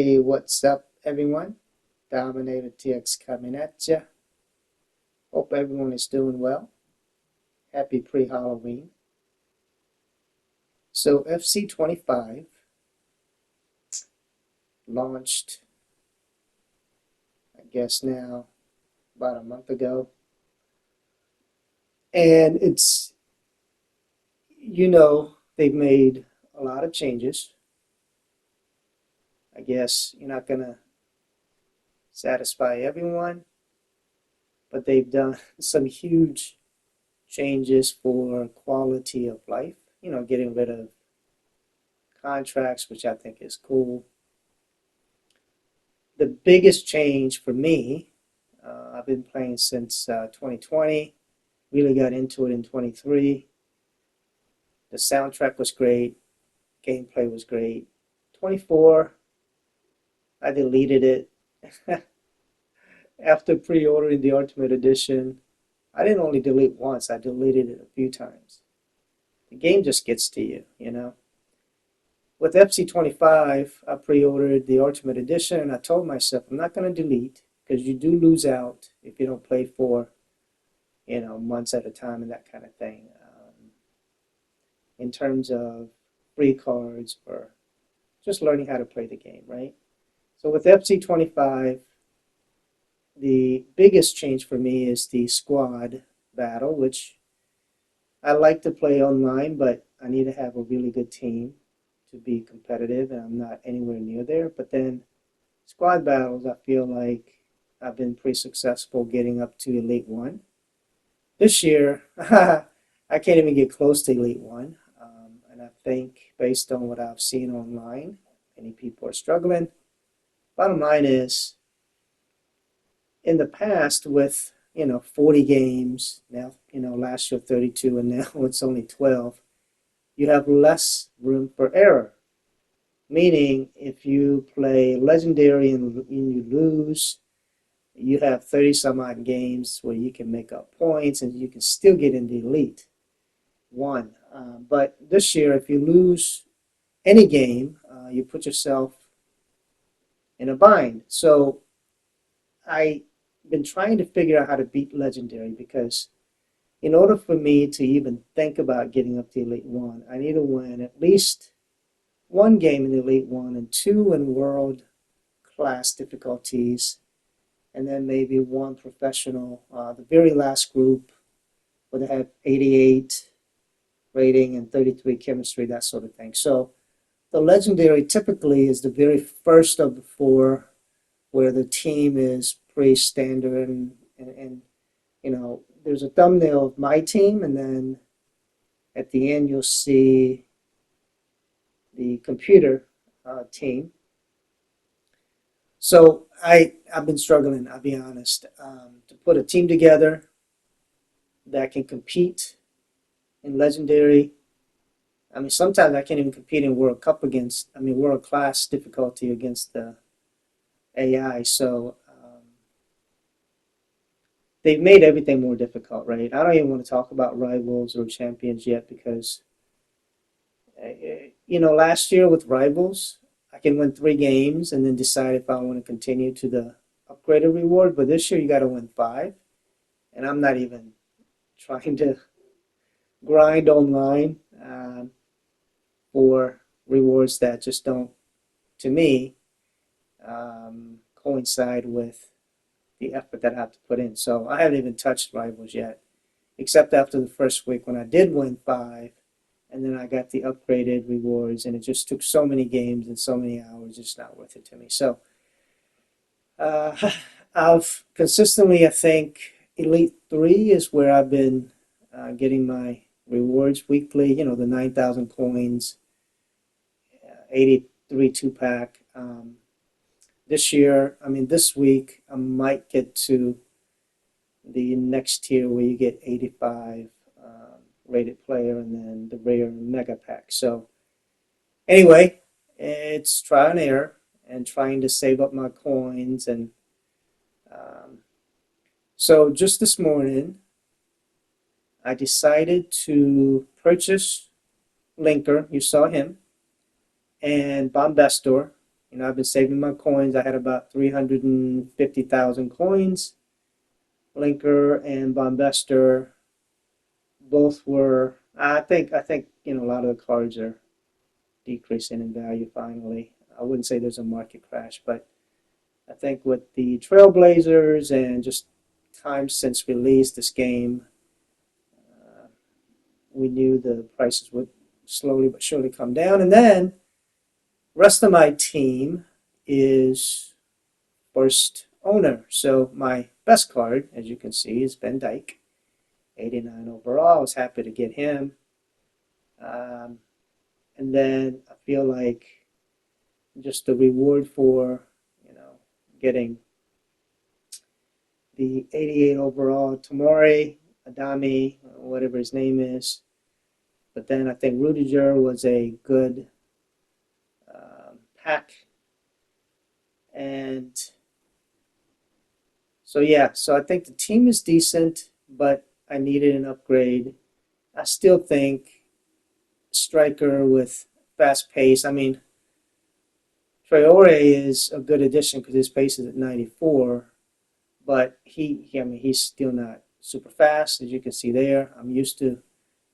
Hey, what's up, everyone? Dominator TX coming at ya. Hope everyone is doing well. Happy pre-Halloween. So FC25 launched, I guess now, about a month ago. And they've made a lot of changes. I guess you're not going to satisfy everyone, but they've done some huge changes for quality of life. Getting rid of contracts, which I think is cool. The biggest change for me, I've been playing since 2020, really got into it in 23. The soundtrack was great, gameplay was great. 24, I deleted it. After pre-ordering the Ultimate Edition, I didn't only delete once, I deleted it a few times. The game just gets to you. With FC25, I pre-ordered the Ultimate Edition, and I told myself I'm not going to delete because you do lose out if you don't play for, months at a time and that kind of thing. In terms of free cards or just learning how to play the game, right? So with FC25, the biggest change for me is the squad battle, which I like to play online, but I need to have a really good team to be competitive, and I'm not anywhere near there. But then squad battles, I feel like I've been pretty successful getting up to Elite 1. This year, I can't even get close to Elite 1. And I think based on what I've seen online, many people are struggling. Bottom line is, in the past with, 40 games, now, last year 32, and now it's only 12, you have less room for error. Meaning, if you play Legendary and you lose, you have 30 some odd games where you can make up points and you can still get into Elite 1. But this year, if you lose any game, you put yourself in a bind. So I've been trying to figure out how to beat Legendary because in order for me to even think about getting up to Elite 1, I need to win at least one game in Elite 1 and two in world class difficulties, and then maybe one professional. The very last group where they have 88 rating and 33 chemistry, that sort of thing. So the Legendary typically is the very first of the four where the team is pretty standard and there's a thumbnail of my team, and then at the end you'll see the computer team. So I've been struggling, I'll be honest, to put a team together that can compete in Legendary. I mean, sometimes I can't even compete in World class difficulty against the AI. So they've made everything more difficult, right? I don't even want to talk about Rivals or Champions yet because, last year with Rivals, I can win 3 games and then decide if I want to continue to the upgraded reward. But this year you got to win 5, and I'm not even trying to grind online for rewards that just don't, to me, coincide with the effort that I have to put in. So I haven't even touched Rivals yet, except after the first week when I did win 5, and then I got the upgraded rewards, and it just took so many games and so many hours, it's not worth it to me. So I've consistently, I think, Elite 3 is where I've been getting my rewards weekly, the 9,000 coins, 83 2-pack. This week, I might get to the next tier where you get 85 rated player and then the rare mega pack. So anyway, it's trial and error and trying to save up my coins. And so just this morning, I decided to purchase Linker. You saw him, and Bombastor. I've been saving my coins. I had about 350,000 coins. Linker and Bombester both were. I think a lot of the cards are decreasing in value finally. I wouldn't say there's a market crash, but I think with the Trailblazers and just time since release this game, uh, we knew the prices would slowly but surely come down. And then the rest of my team is first owner. So my best card, as you can see, is Ben Dyke, 89 overall. I was happy to get him. Um, and then I feel like just the reward for, getting the 88 overall Tamori, Adami, whatever his name is. But then I think Rudiger was a good pack. And so, yeah, so I think the team is decent, but I needed an upgrade. I still think striker with fast pace. I mean, Traore is a good addition because his pace is at 94, but he's still not super fast, as you can see there. I'm used to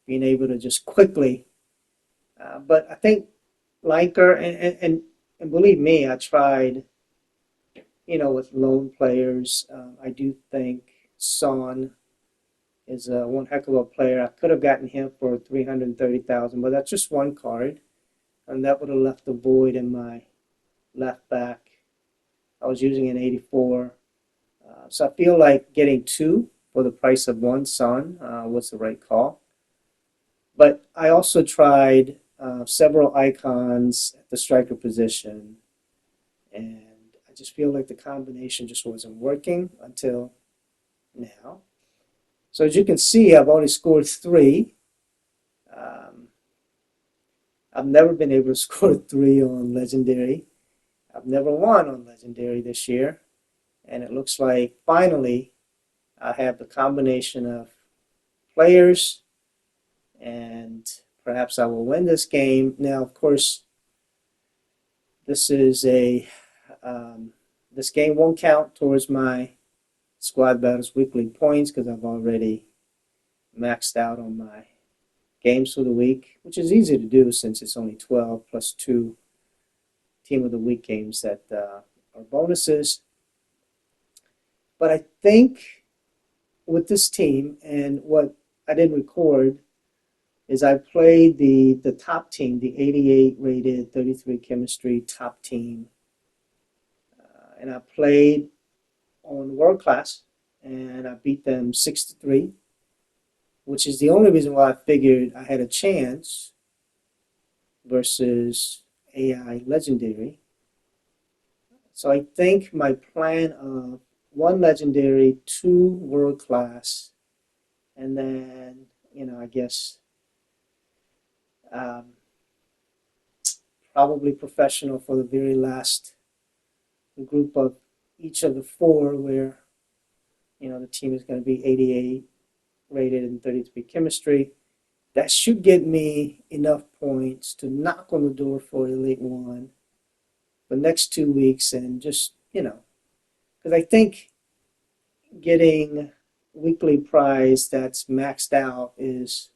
being able to just quickly, but I think Liker and believe me, I tried, with lone players. I do think Son is one heck of a player. I could have gotten him for 330,000, but that's just one card, and that would have left a void in my left back. I was using an 84. So I feel like getting two for the price of one Son was the right call. But I also tried several icons at the striker position, and I just feel like the combination just wasn't working until now. So as you can see, I've only scored 3. Um, I've never been able to score 3 on Legendary. I've never won on Legendary this year. And it looks like finally I have the combination of players and perhaps I will win this game. Now, of course, this is this game won't count towards my Squad Battles weekly points because I've already maxed out on my games for the week, which is easy to do since it's only 12 plus 2 Team of the Week games that are bonuses. But I think with this team, and what I didn't record is I played the top team, the 88 rated 33 chemistry top team, and I played on world class, and I beat them 6-3, which is the only reason why I figured I had a chance versus AI Legendary. So I think my plan of 1 Legendary, 2 world class, and then, I guess probably professional for the very last group of each of the 4 where, the team is going to be 88 rated and 33 chemistry. That should get me enough points to knock on the door for Elite 1 the next 2 weeks and just, because I think getting weekly prize that's maxed out is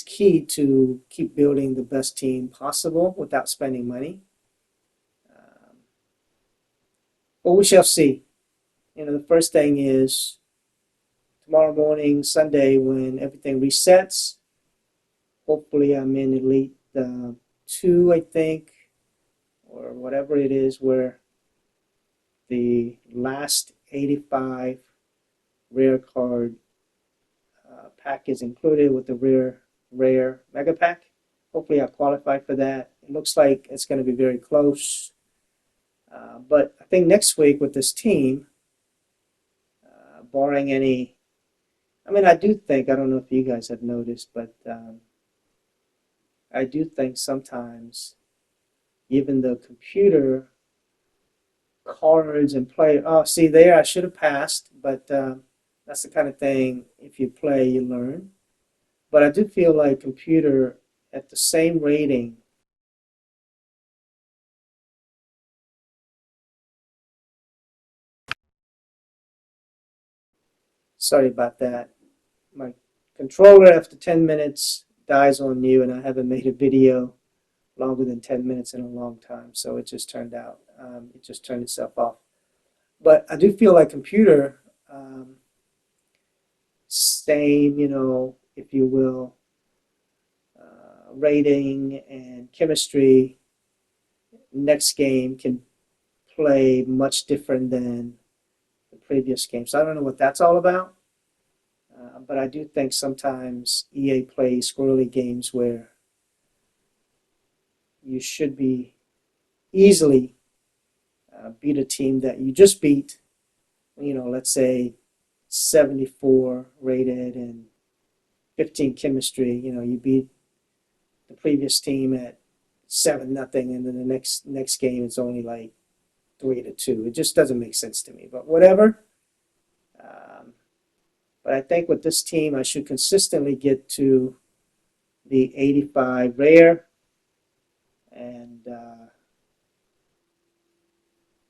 key to keep building the best team possible without spending money. But we shall see. The first thing is tomorrow morning, Sunday, when everything resets. Hopefully, I'm in Elite 2, I think, or whatever it is, where the last 85 rare card pack is included with the rare mega pack. Hopefully I qualify for that. It looks like it's going to be very close. But I think next week with this team, barring any, I do think, I don't know if you guys have noticed, but I do think sometimes even the computer cards and play, oh, see there, I should have passed, but that's the kind of thing, if you play, you learn. But I do feel like computer at the same rating Sorry about that. My controller after 10 minutes dies on you, and I haven't made a video longer than 10 minutes in a long time, so it just turned out, it just turned itself off. But I do feel like computer, same, if you will, rating and chemistry, next game can play much different than the previous game. So I don't know what that's all about. But I do think sometimes EA plays squirrely games where you should be easily beat a team that you just beat, let's say 74 rated and 15 chemistry. You beat the previous team at 7-0, and then the next game it's only like 3-2. It just doesn't make sense to me. But whatever. But I think with this team, I should consistently get to the 85 rare and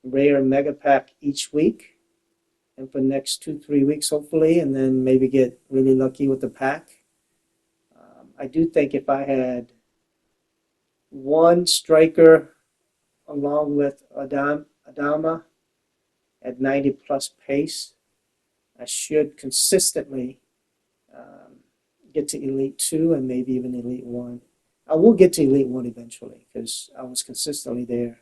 rare mega pack each week, and for the next 2-3 weeks hopefully, and then maybe get really lucky with the pack. I do think if I had one striker along with Adama at 90 plus pace, I should consistently get to Elite 2 and maybe even Elite 1. I will get to Elite 1 eventually because I was consistently there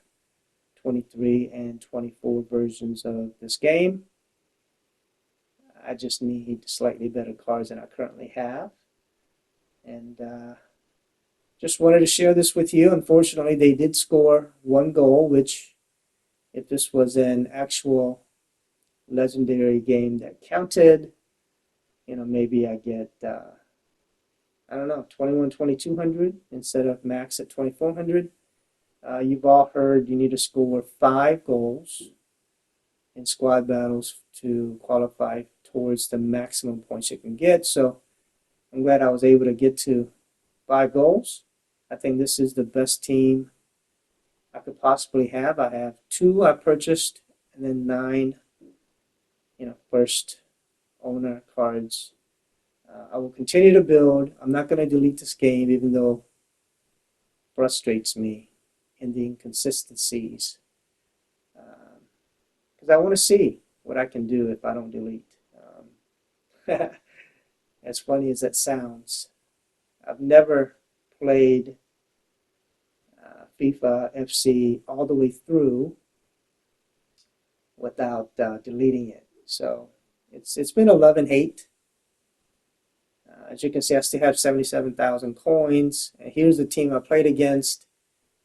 23 and 24 versions of this game. I just need slightly better cards than I currently have. And just wanted to share this with you. Unfortunately, they did score 1 goal, which if this was an actual legendary game that counted, maybe I get, I don't know, 2200 instead of max at 2400. You've all heard you need to score 5 goals in squad battles to qualify towards the maximum points you can get. So I'm glad I was able to get to 5 goals. I think this is the best team I could possibly have. I have 2 I purchased and then 9 first owner cards. I will continue to build. I'm not going to delete this game, even though it frustrates me in the inconsistencies, because I want to see what I can do if I don't delete. As funny as that sounds, I've never played FIFA FC all the way through without deleting it. So it's been a love and hate. As you can see, I still have 77,000 coins. And here's the team I played against.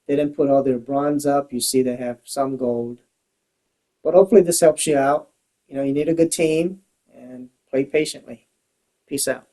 They didn't put all their bronze up. You see they have some gold. But hopefully this helps you out. You need a good team and play patiently. Peace out.